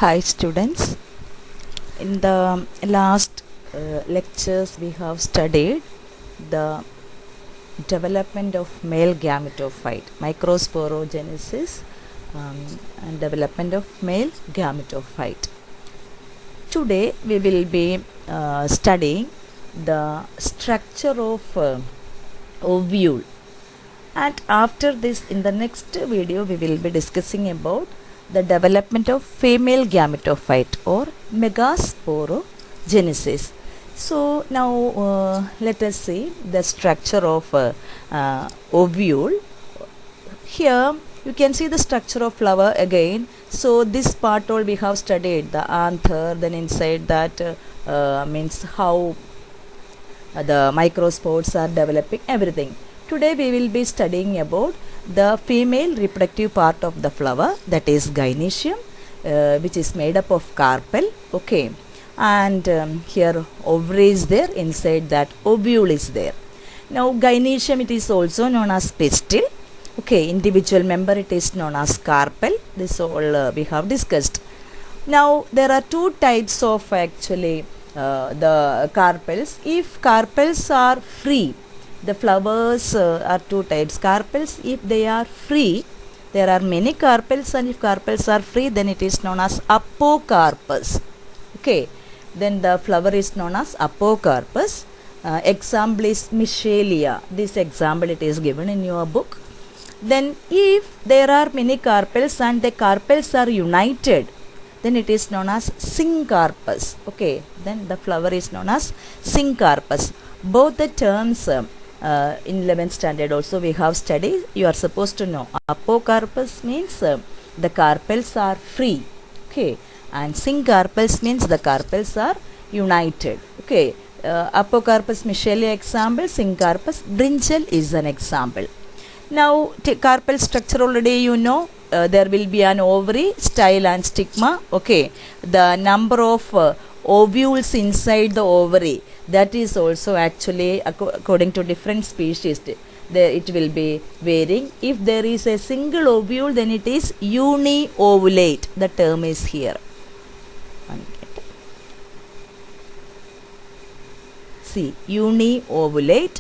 Hi students, in the last lectures we have studied the development of male gametophyte, microsporogenesis and development of male gametophyte. Today we will be studying the structure of ovule, and after this in the next video we will be discussing about the development of female gametophyte or megasporogenesis. So now let us see the structure of ovule. Here you can see the structure of flower again. So this part all we have studied, the anther, then inside that means how the microspores are developing, everything. Today we will be studying about the female reproductive part of the flower, that is gynoecium, which is made up of carpel. Okay, and here ovary is there, inside that ovule is there. Now gynoecium, it is also known as pistil. Okay, individual member it is known as carpel. This all we have discussed. Now there are two types of actually the carpels. If carpels are free, the flowers are two types. Carpels, if they are free, there are many carpels, and if carpels are free, then it is known as apocarpus. Okay, then the flower is known as apocarpus. Example is Michelia. This example it is given in your book. Then if there are many carpels and the carpels are united, then it is known as syncarpus. Okay, then the flower is known as syncarpus. Both the terms in 11th standard also we have studied. You are supposed to know apocarpus means the carpels are free. Okay, and syncarpus means the carpels are united. Okay, apocarpus Michelia example, syncarpus brinjal is an example. Now carpel structure already you know. There will be an ovary, style and stigma. Okay, the number of ovules inside the ovary, that is also actually according to different species there it will be varying. If there is a single ovule, then it is uniovulate. The term is here. See, uniovulate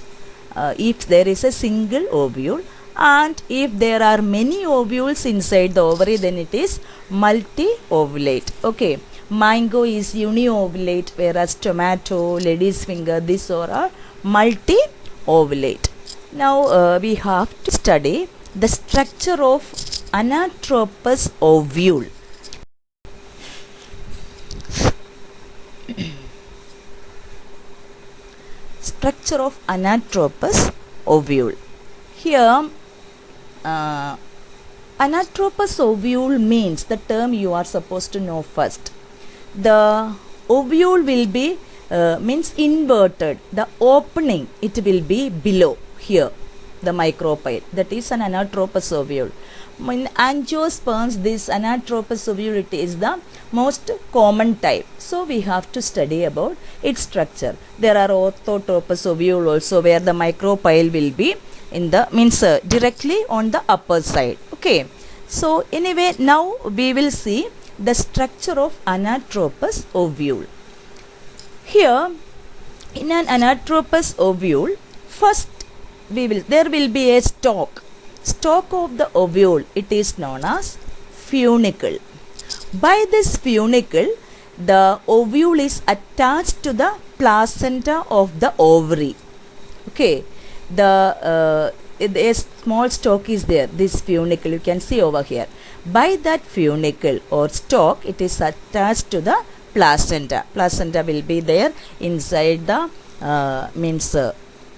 if there is a single ovule, and if there are many ovules inside the ovary, then it is multi-ovulate. Okay, mango is uniovulate, whereas tomato, lady's finger, these are multi-ovulate. Now we have to study the structure of anatropous ovule. Structure of anatropous ovule. Here anatropous ovule means, the term you are supposed to know first. The ovule will be means inverted. The opening it will be below here, the micropyle. That is an anatropous ovule. In angiosperms, this anatropous ovule it is the most common type. So we have to study about its structure. There are orthotropous ovule also, where the micropyle will be in the means directly on the upper side. Okay, so anyway now we will see the structure of anatropous ovule. Here in an anatropous ovule, first there will be a stalk of the ovule. It is known as funicle. By this funicle, the ovule is attached to the placenta of the ovary. Okay, a small stalk is there, this funicle you can see over here. By that funicle or stalk, it is attached to the placenta. Placenta will be there inside the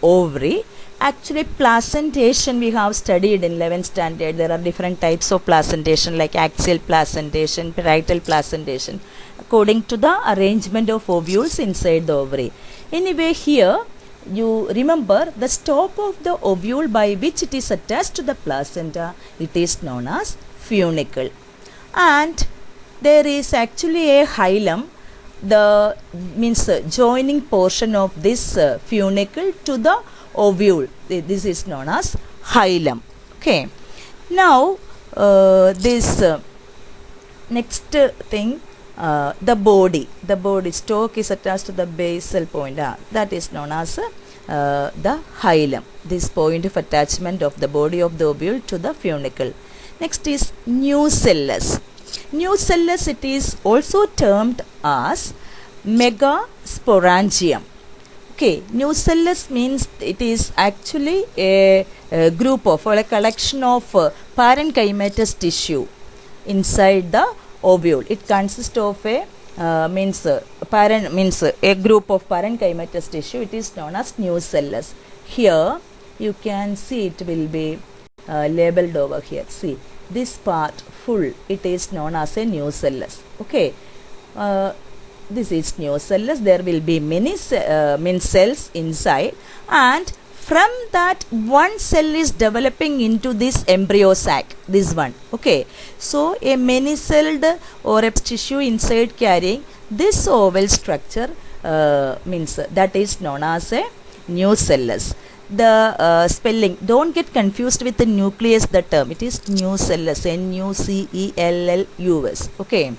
ovary. Actually placentation we have studied in 11th standard. There are different types of placentation, like axial placentation, parietal placentation, according to the arrangement of ovules inside the ovary. Anyway, here you remember the stalk of the ovule by which it is attached to the placenta, it is known as funicle. And there is actually a hilum, the means joining portion of this funicle to the ovule. This is known as hilum. Okay, now this next thing the body stalk is attached to the basal point, that is known as the hilum, this point of attachment of the body of the ovule to the funicle. Next is nucellus. Nucellus, it is also termed as megasporangium. Okay, nucellus means it is actually a group of or a collection of parenchymatous tissue inside the ovule. It consists of a a group of parenchymatous tissue. It is known as nucellus. Here you can see it will be labeled over here. See this part full, it is known as a nucellus. Okay, this is nucellus. There will be many cells inside, and from that one cell is developing into this embryo sac, this one. Okay, so a many celled or a tissue inside carrying this oval structure that is known as a nucellus. The spelling, don't get confused with the nucleus, the term, it is nucellus, nucellus. Okay,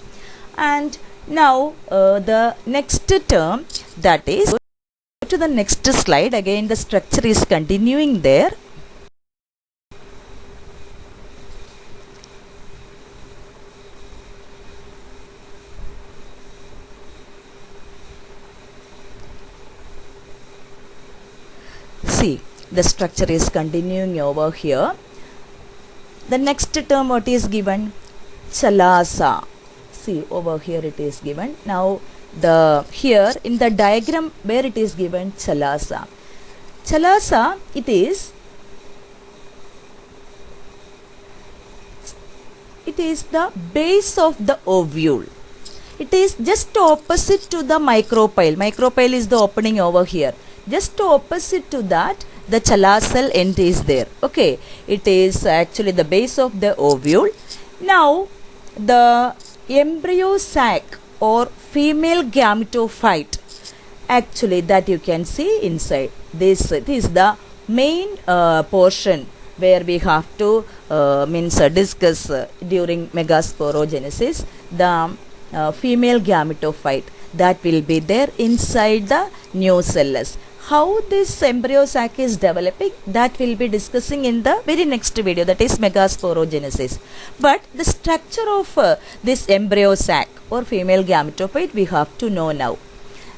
and now the next term, that is, go to the next slide. Again the structure is continuing there. See, the structure is continuing over here. The next term, what is given? Chalasa. See, over here it is given. Now here in the diagram where it is given chalasa. Chalasa, it is the base of the ovule. It is just opposite to the micropyle. Micropyle is the opening over here. Just opposite to that, the chalasal end is there. Okay, it is actually the base of the ovule. Now the embryo sac or female gametophyte, actually that you can see inside this. It is the main portion where we have to discuss during megasporogenesis, the female gametophyte that will be there inside the nucellus. How this embryo sac is developing, that will be discussing in the very next video, that is megasporogenesis. But the structure of this embryo sac or female gametophyte we have to know now.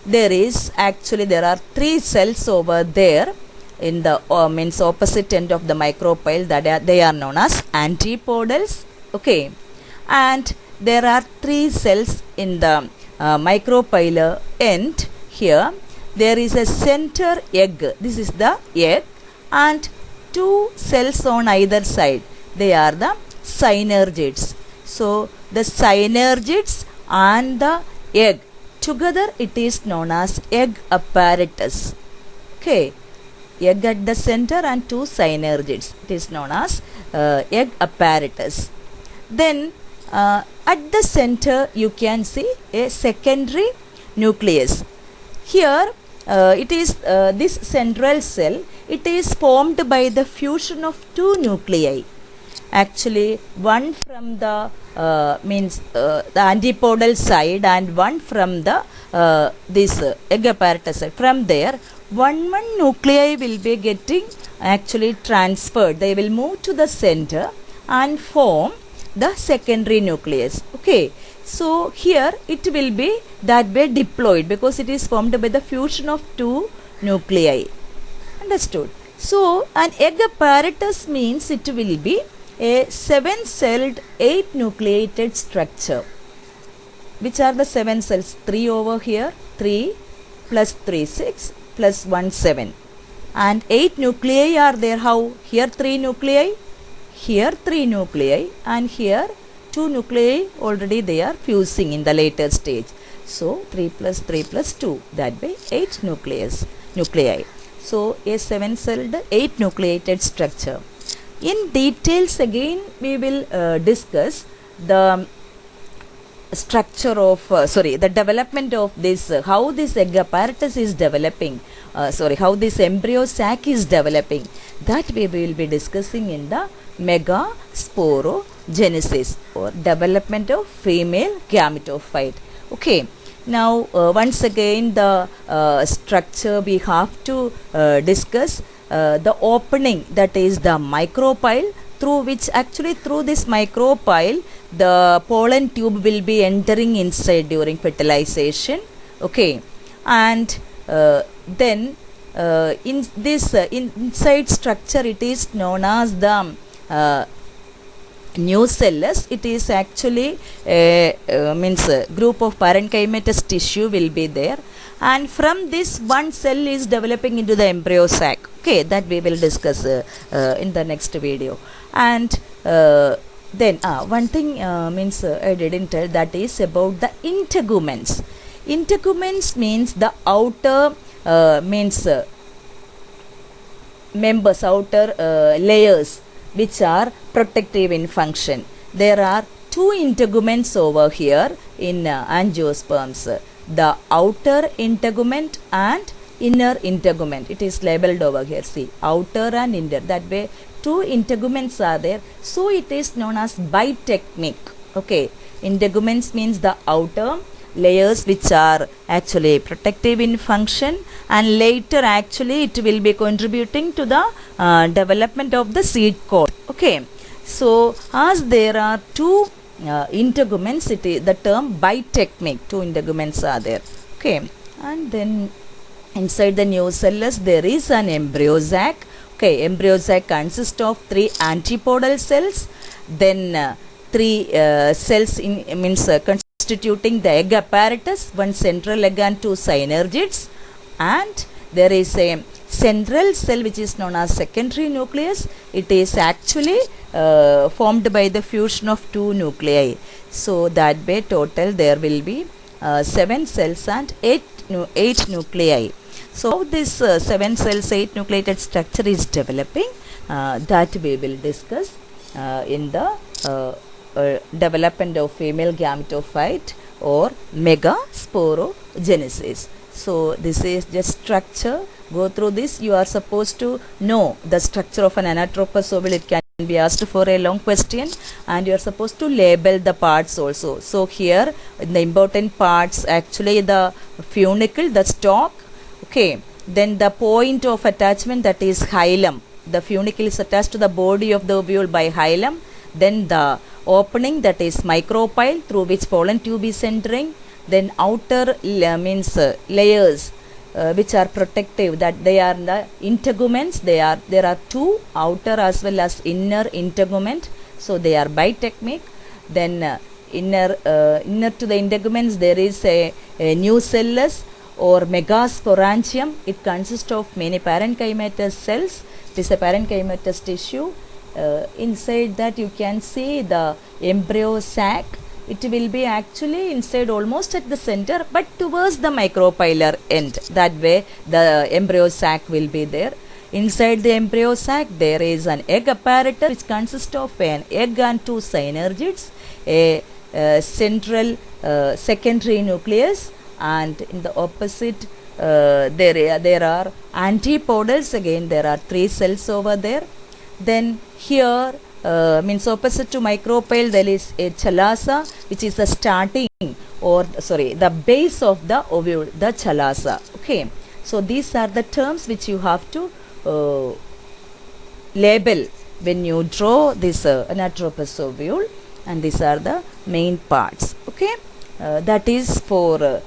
There are three cells over there in the opposite end of the micropyle, that they are known as antipodals. Okay, and there are three cells in the micropylar end. Here there is a center egg, this is the egg, and two cells on either side, they are the synergids. So the synergids and the egg together, it is known as egg apparatus. Okay, egg at the center and two synergids, it is known as egg apparatus. Then at the center you can see a secondary nucleus. Here it is this central cell, it is formed by the fusion of two nuclei. Actually one from the the antipodal side and one from the this egg apparatus side. From there one nuclei will be getting actually transferred. They will move to the center and form the secondary nucleus. Okay, so here it will be that way diploid because it is formed by the fusion of two nuclei. Understood? So an egg apparatus means it will be a 7-celled 8-nucleated structure. Which are the 7 cells? 3 over here, 3 plus 3 6 plus 1 7, and 8 nuclei are there. How? Here 3 nuclei, here 3 nuclei, and here 2 nuclei already they are fusing in the later stage. So 3 plus 3 plus 2, that way 8 nuclei. So a 7-celled 8-nucleated structure. In details again we will discuss the structure of the development of this, how this egg apparatus is developing, how this embryo sac is developing, that we will be discussing in the megasporogenesis or development of female gametophyte. Okay, now once again the structure we have to discuss the opening, that is the micropyle, through which actually through this micropyle the pollen tube will be entering inside during fertilization. Okay, and then in this inside structure it is known as the nucellus. It is actually means group of parenchymatous tissue will be there, and from this one cell is developing into the embryo sac. Okay, that we will discuss in the next video. And then one thing means I didn't tell, that is about the integuments. Integuments means the outer means members, outer layers which are protective in function. There are two integuments over here in angiosperms, the outer integument and inner integument. It is labeled over here, see, outer and inner, that way two integuments are there, so it is known as bitechnic. Okay, integuments means the outer layers which are actually protective in function, and later actually it will be contributing to the development of the seed coat. Okay, so as there are two integuments, it is the term bitechnic, two integuments are there. Okay, and then inside the nucellus there is an embryo sac. Okay, embryo sac consists of three antipodal cells, then three cells in means constituting the egg apparatus, one central egg and two synergids, and there is a central cell which is known as secondary nucleus. It is actually formed by the fusion of two nuclei. So that way total there will be 7 cells and 8 nuclei. So how this 7 cells 8 nucleated structure is developing, that we will discuss in the development of female gametophyte or megasporogenesis. So this is just structure. Go through this. You are supposed to know the structure of an anatropous ovule. It can be asked for a long question, and you are supposed to label the parts also. So here the important parts, actually the funicle, the stalk. Okay, then the point of attachment, that is hilum. The funicle is attached to the body of the ovule by hilum. Then the opening, that is micropyle, through which pollen tube is entering. Then outer means layers which are protective, that they are the integuments. There are two, outer as well as inner integument, so they are bitechnic. Then inner to the integuments there is a nucellus or megasporangium. It consists of many parenchymatous cells. It is a parenchymatous tissue. Inside that you can see the embryo sac. It will be actually inside almost at the center, but towards the micropylar end. That way the embryo sac will be there. Inside the embryo sac there is an egg apparatus which consists of an egg and two synergids, a central secondary nucleus, and in the opposite there are antipodals. Again there are 3 cells over there. Then here means opposite to micropyle there is a chalaza, which is the starting or the base of the ovule, the chalaza. Okay, so these are the terms which you have to label when you draw this anatropous ovule, and these are the main parts. Okay, that is for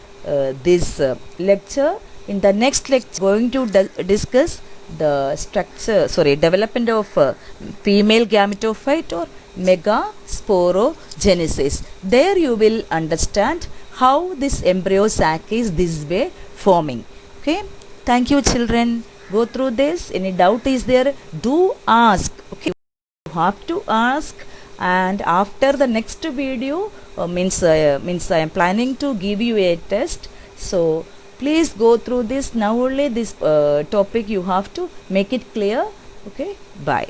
this lecture. In the next lecture going to discuss the structure, development of female gametophyte or megasporogenesis. There you will understand how this embryo sac is this way forming. Okay, thank you children. Go through this. Any doubt is there, do ask. Okay, you have to ask, and after the next video means I am planning to give you a test. So please go through this. Now only this topic you have to make it clear. Okay, bye.